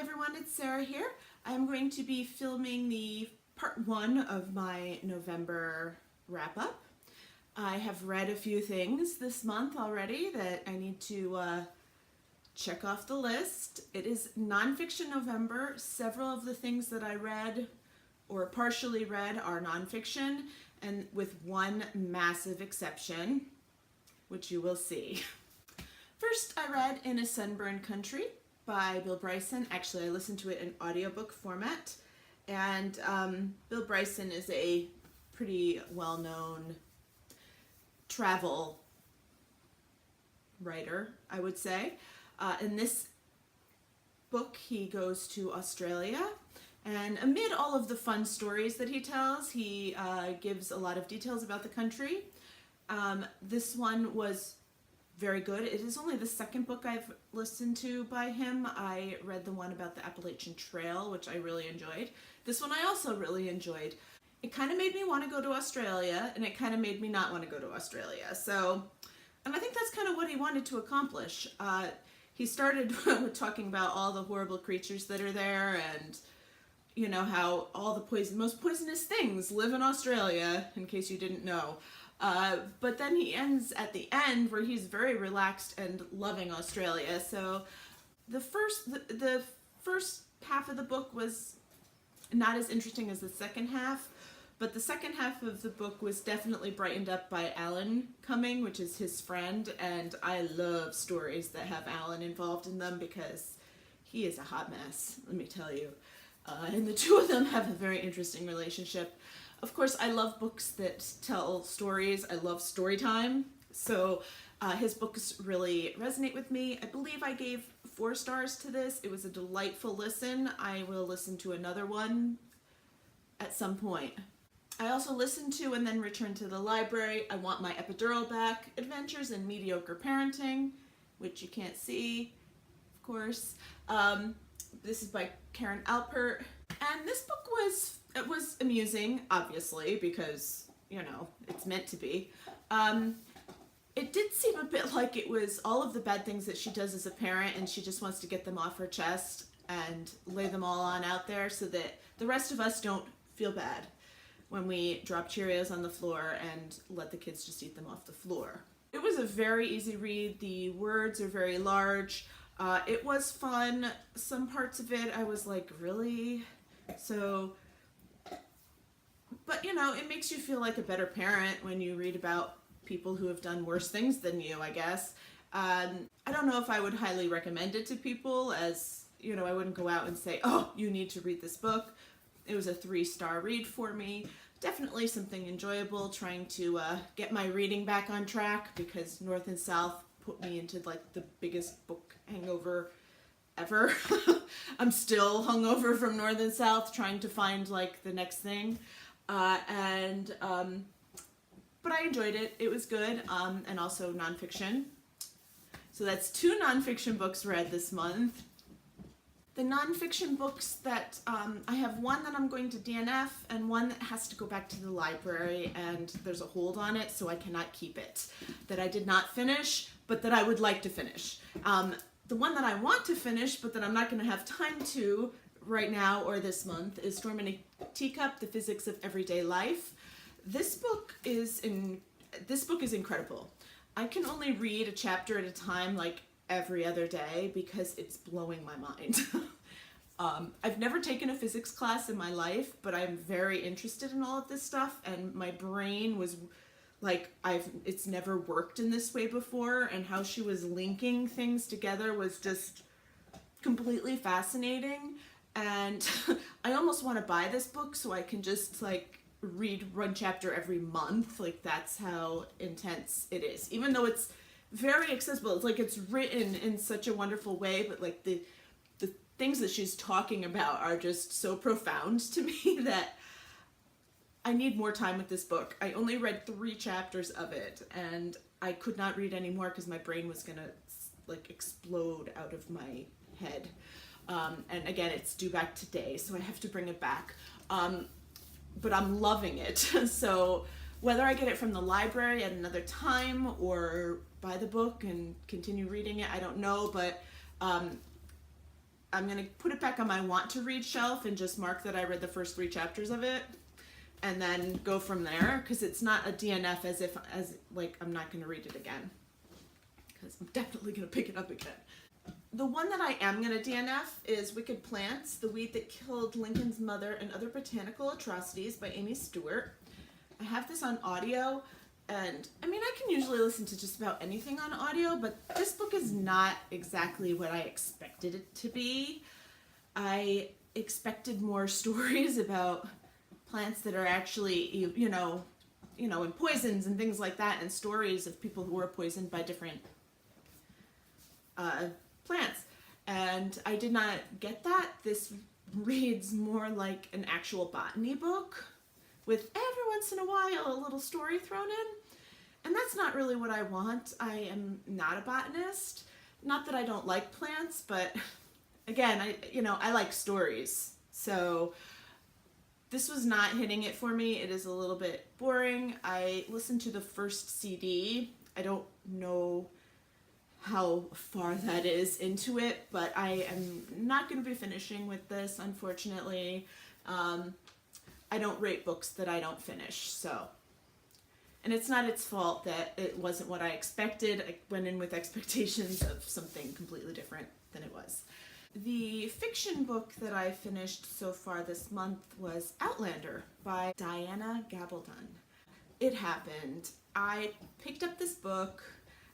everyone, it's Sarah here. I'm going to be filming the part 1 of my November wrap-up. I have read a few things this month already that I need to check off the list. It is nonfiction November. Several of the things that I read or partially read are nonfiction, and with one massive exception, which you will see. First, I read In a Sunburned Country by Bill Bryson. Actually, I listened to it in audiobook format, and Bill Bryson is a pretty well-known travel writer, I would say. In this book, he goes to Australia, and amid all of the fun stories that he tells, he gives a lot of details about the country. This one was very good. It is only the second book I've listened to by him. I read the one about the Appalachian Trail, which I really enjoyed. This one I also really enjoyed. It kind of made me want to go to Australia, and it kind of made me not want to go to Australia. So, and I think that's kind of what he wanted to accomplish. He started with talking about all the horrible creatures that are there, and you know how all the most poisonous things live in Australia, in case you didn't know. But then he ends at the end where he's very relaxed and loving Australia. So the first half of the book was not as interesting as the second half, but the second half of the book was definitely brightened up by Alan coming, which is his friend, and I love stories that have Alan involved in them because he is a hot mess, let me tell you. And the two of them have a very interesting relationship. Of course, I love books that tell stories. I love story time. So his books really resonate with me. I believe I gave 4 stars to this. It was a delightful listen. I will listen to another one at some point. I also listened to and then returned to the library I Want My Epidural Back, Adventures in Mediocre Parenting, which you can't see, of course. This is by Karen Alpert. And this book was amusing, obviously, because, you know, it's meant to be. It did seem a bit like it was all of the bad things that she does as a parent, and she just wants to get them off her chest and lay them all on out there so that the rest of us don't feel bad when we drop Cheerios on the floor and let the kids just eat them off the floor. It was a very easy read. The words are very large. It was fun. Some parts of it I was like, really? So, but you know, it makes you feel like a better parent when you read about people who have done worse things than you, I guess. I don't know if I would highly recommend it to people, as, you know, I wouldn't go out and say, oh, you need to read this book. It was a 3-star read for me. Definitely something enjoyable, trying to get my reading back on track, because North and South put me into like the biggest book hangover ever. I'm still hungover from North and South, trying to find like the next thing. But I enjoyed it. It was good, and also nonfiction. So that's 2 nonfiction books read this month. The nonfiction books that I have one that I'm going to DNF, and one that has to go back to the library, and there's a hold on it, so I cannot keep it. That I did not finish, but that I would like to finish. The one that I want to finish, but that I'm not going to have time to right now or this month, is Storm in a Teacup: The Physics of Everyday Life. This book is incredible. I can only read a chapter at a time, like every other day, because it's blowing my mind. I've never taken a physics class in my life, but I'm very interested in all of this stuff, and my brain was like, it's never worked in this way before, and how she was linking things together was just completely fascinating. And I almost want to buy this book so I can just like read one chapter every month. Like, that's how intense it is, even though it's very accessible. It's like it's written in such a wonderful way, but like the things that she's talking about are just so profound to me that I need more time with this book. I only read 3 chapters of it, and I could not read any more because my brain was gonna like explode out of my head. And again, it's due back today, so I have to bring it back. But I'm loving it. So whether I get it from the library at another time or buy the book and continue reading it, I don't know, but I'm going to put it back on my want to read shelf and just mark that I read the first 3 chapters of it, and then go from there, because it's not a DNF as like I'm not going to read it again, because I'm definitely going to pick it up again. The one that I am going to DNF is Wicked Plants, The Weed That Killed Lincoln's Mother and Other Botanical Atrocities by Amy Stewart. I have this on audio, and I mean, I can usually listen to just about anything on audio, but this book is not exactly what I expected it to be. I expected more stories about plants that are actually, you know, and poisons and things like that, and stories of people who were poisoned by different plants. And I did not get that. This reads more like an actual botany book, with every once in a while a little story thrown in. And that's not really what I want. I am not a botanist. Not that I don't like plants, but again, I like stories. So this was not hitting it for me. It is a little bit boring. I listened to the first CD. I don't know how far that is into it, but I am not going to be finishing with this, unfortunately. I don't rate books that I don't finish, so. And it's not its fault that it wasn't what I expected. I went in with expectations of something completely different than it was. The fiction book that I finished so far this month was Outlander by Diana Gabaldon. It happened. I picked up this book.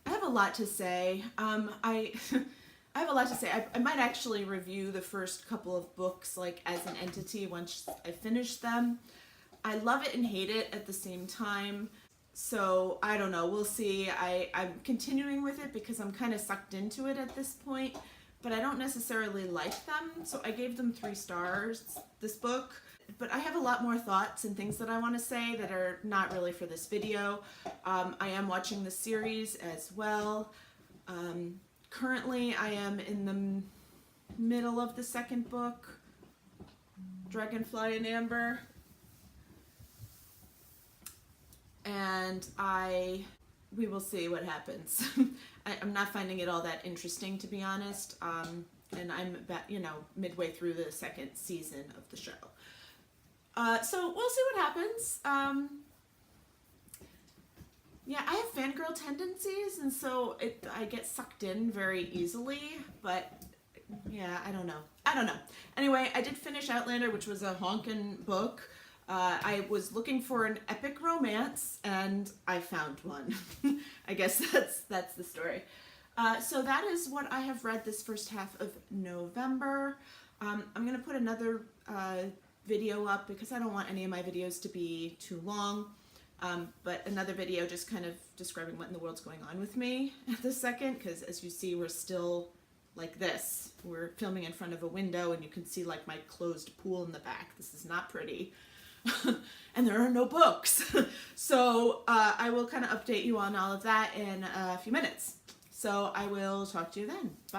I have a lot to say. I have a lot to say. I might actually review the first couple of books like as an entity once I finish them. I love it and hate it at the same time. So I don't know. We'll see. I'm continuing with it because I'm kind of sucked into it at this point, but I don't necessarily like them. So I gave them 3 stars, this book. But I have a lot more thoughts and things that I want to say that are not really for this video. I am watching the series as well. Currently, I am in the middle of the 2nd book, Dragonfly and Amber. And we will see what happens. I'm not finding it all that interesting, to be honest. And I'm about, midway through the 2nd season of the show. So we'll see what happens. Yeah, I have fangirl tendencies, and so I get sucked in very easily, but yeah, I don't know. Anyway, I did finish Outlander, which was a honkin' book. I was looking for an epic romance, and I found one. I guess that's the story. So that is what I have read this first half of November. I'm going to put another video up because I don't want any of my videos to be too long. But another video just kind of describing what in the world's going on with me at the second, because as you see, we're still like this. We're filming in front of a window, and you can see like my closed pool in the back. This is not pretty. And there are no books. So I will kind of update you on all of that in a few minutes. So I will talk to you then. Bye.